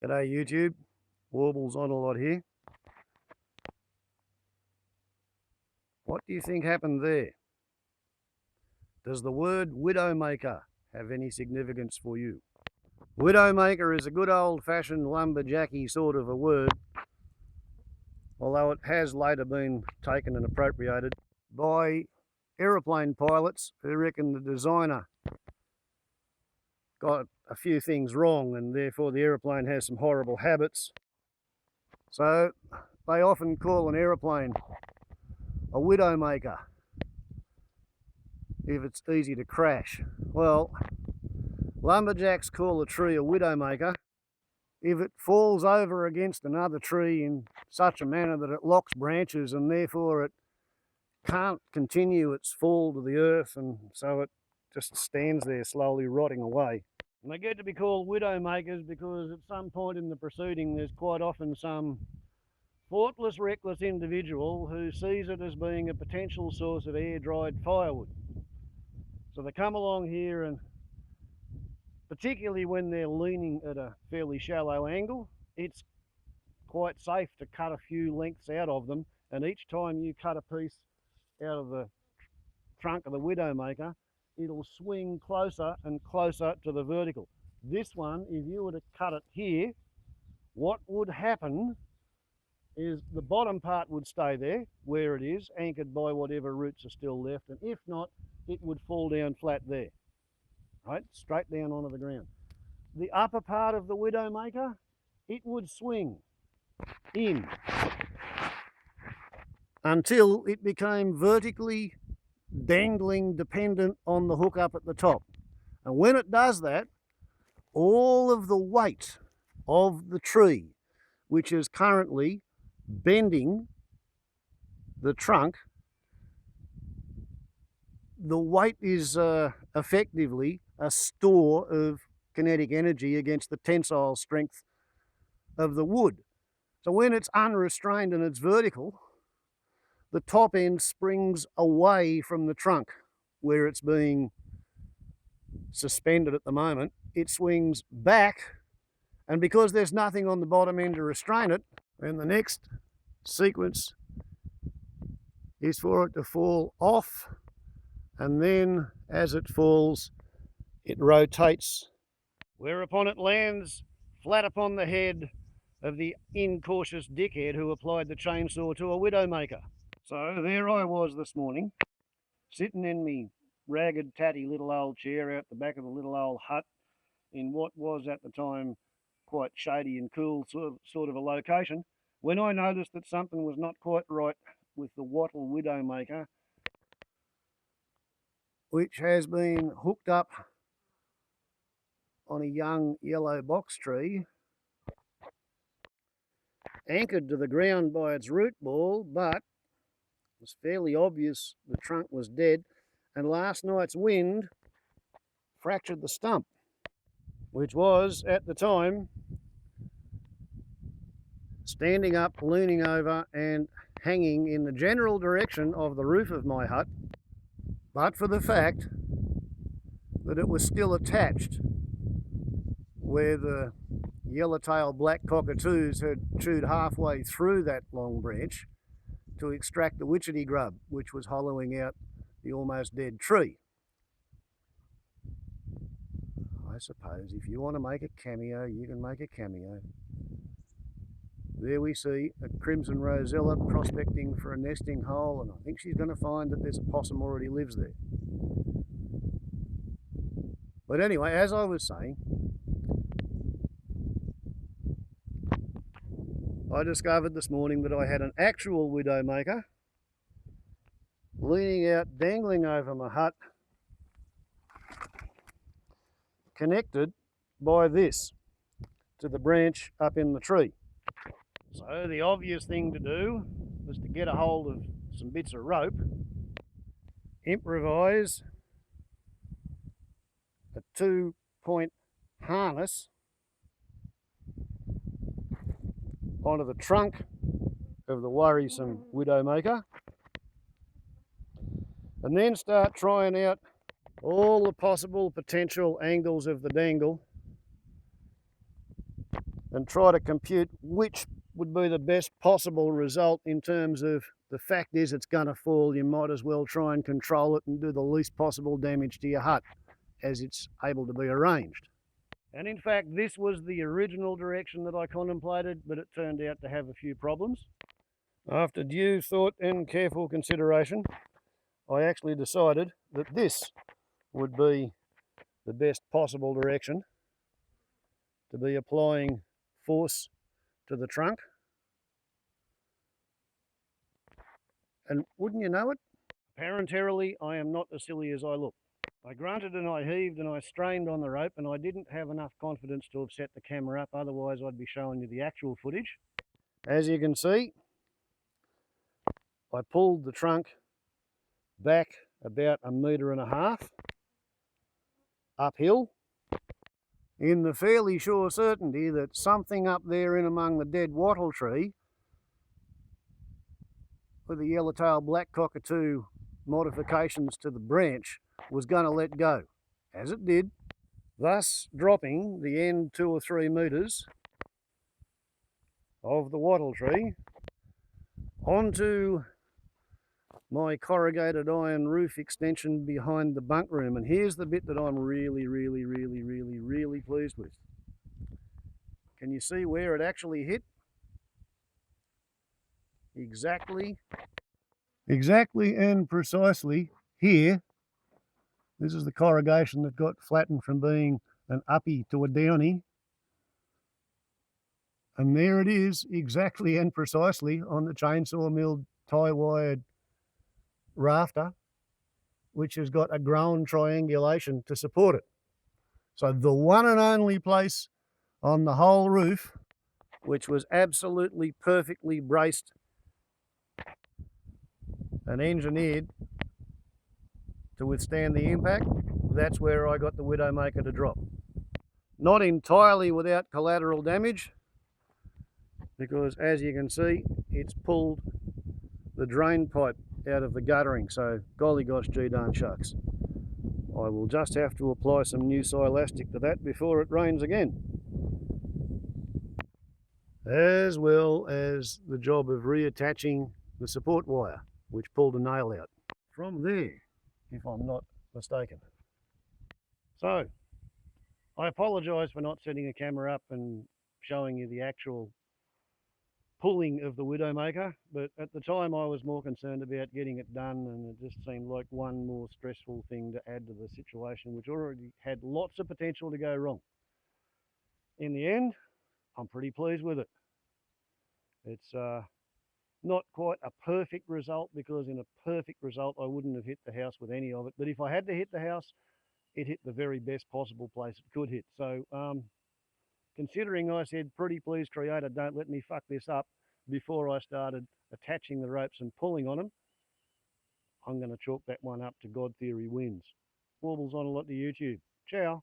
G'day YouTube, Warbles on a lot here. What do you think happened there? Does the word Widowmaker have any significance for you? Widowmaker is a good old-fashioned lumberjacky sort of a word, although it has later been taken and appropriated by aeroplane pilots who reckon the designer got a few things wrong and therefore the aeroplane has some horrible habits. So they often call an aeroplane a Widowmaker if it's easy to crash. Well, Lumberjacks call a tree a Widowmaker if it falls over against another tree in such a manner that it locks branches and therefore it can't continue its fall to the earth, and so it just stands there slowly rotting away. And they get to be called Widowmakers because at some point in the proceeding there's quite often some thoughtless, reckless individual who sees it as being a potential source of air-dried firewood. So they come along here, and particularly when they're leaning at a fairly shallow angle, it's quite safe to cut a few lengths out of them, and each time you cut a piece out of the trunk of the Widowmaker, it'll swing closer and closer to the vertical. This one, if you were to cut it here, what would happen is the bottom part would stay there where it is, anchored by whatever roots are still left, and if not, it would fall down flat there, right, straight down onto the ground. The upper part of the Widowmaker, it would swing in until it became vertically dangling, dependent on the hook up at the top. And when it does that, all of the weight of the tree, which is currently bending the trunk, the weight is effectively a store of kinetic energy against the tensile strength of the wood. So when it's unrestrained and it's vertical, the top end springs away from the trunk where it's being suspended at the moment. It swings back, and because there's nothing on the bottom end to restrain it, then the next sequence is for it to fall off, and then as it falls, it rotates, whereupon it lands flat upon the head of the incautious dickhead who applied the chainsaw to a Widowmaker. So there I was this morning, sitting in me ragged, tatty little old chair out the back of the little old hut in what was at the time quite shady and cool sort of a location, when I noticed that something was not quite right with the wattle Widowmaker, which has been hooked up on a young yellow box tree, anchored to the ground by its root ball, but it was fairly obvious the trunk was dead, and last night's wind fractured the stump, which was, at the time, standing up, leaning over and hanging in the general direction of the roof of my hut, but for the fact that it was still attached where the yellowtail black cockatoos had chewed halfway through that long branch to extract the witchetty grub, which was hollowing out the almost dead tree. I suppose if you want to make a cameo, you can make a cameo. There we see a crimson rosella prospecting for a nesting hole, and I think she's going to find that there's a possum already lives there. But anyway, as I was saying, I discovered this morning that I had an actual Widowmaker leaning out, dangling over my hut, connected by this to the branch up in the tree. So the obvious thing to do was to get a hold of some bits of rope, improvise a 2-point harness onto the trunk of the worrisome Widowmaker, and then start trying out all the possible potential angles of the dangle and try to compute which would be the best possible result in terms of the fact is it's going to fall. You might as well try and control it and do the least possible damage to your hut as it's able to be arranged. And in fact, this was the original direction that I contemplated, but it turned out to have a few problems. After due thought and careful consideration, I actually decided that this would be the best possible direction to be applying force to the trunk. And wouldn't you know it, parenterally I am not as silly as I look. I grunted and I heaved and I strained on the rope, and I didn't have enough confidence to have set the camera up, otherwise I'd be showing you the actual footage. As you can see, I pulled the trunk back about 1.5 meters uphill, in the fairly sure certainty that something up there in among the dead wattle tree with the yellowtail black cockatoo modifications to the branch was going to let go, as it did, thus dropping the end 2 or 3 meters of the wattle tree onto my corrugated iron roof extension behind the bunk room. And here's the bit that I'm really pleased with. Can you see where it actually hit? Exactly and precisely here. This is the corrugation that got flattened from being an uppy to a downy. And there it is, exactly and precisely on the chainsaw milled tie-wired rafter, which has got a grown triangulation to support it. So the one and only place on the whole roof which was absolutely perfectly braced and engineered to withstand the impact, that's where I got the Widowmaker to drop. Not entirely without collateral damage, because as you can see, it's pulled the drain pipe out of the guttering, so golly gosh gee darn shucks. I will just have to apply some new silastic to that before it rains again. As well as the job of reattaching the support wire, which pulled a nail out from there, if I'm not mistaken. So, I apologise for not setting a camera up and showing you the actual pulling of the Widowmaker, but at the time I was more concerned about getting it done, and it just seemed like one more stressful thing to add to the situation, which already had lots of potential to go wrong. In the end, I'm pretty pleased with it. It's not quite a perfect result, because in a perfect result I wouldn't have hit the house with any of it, but if I had to hit the house, it hit the very best possible place it could hit. So considering I said, pretty please Creator, don't let me fuck this up, before I started attaching the ropes and pulling on them, I'm going to chalk that one up to Godtheory wins. Warbles on a lot to YouTube. Ciao.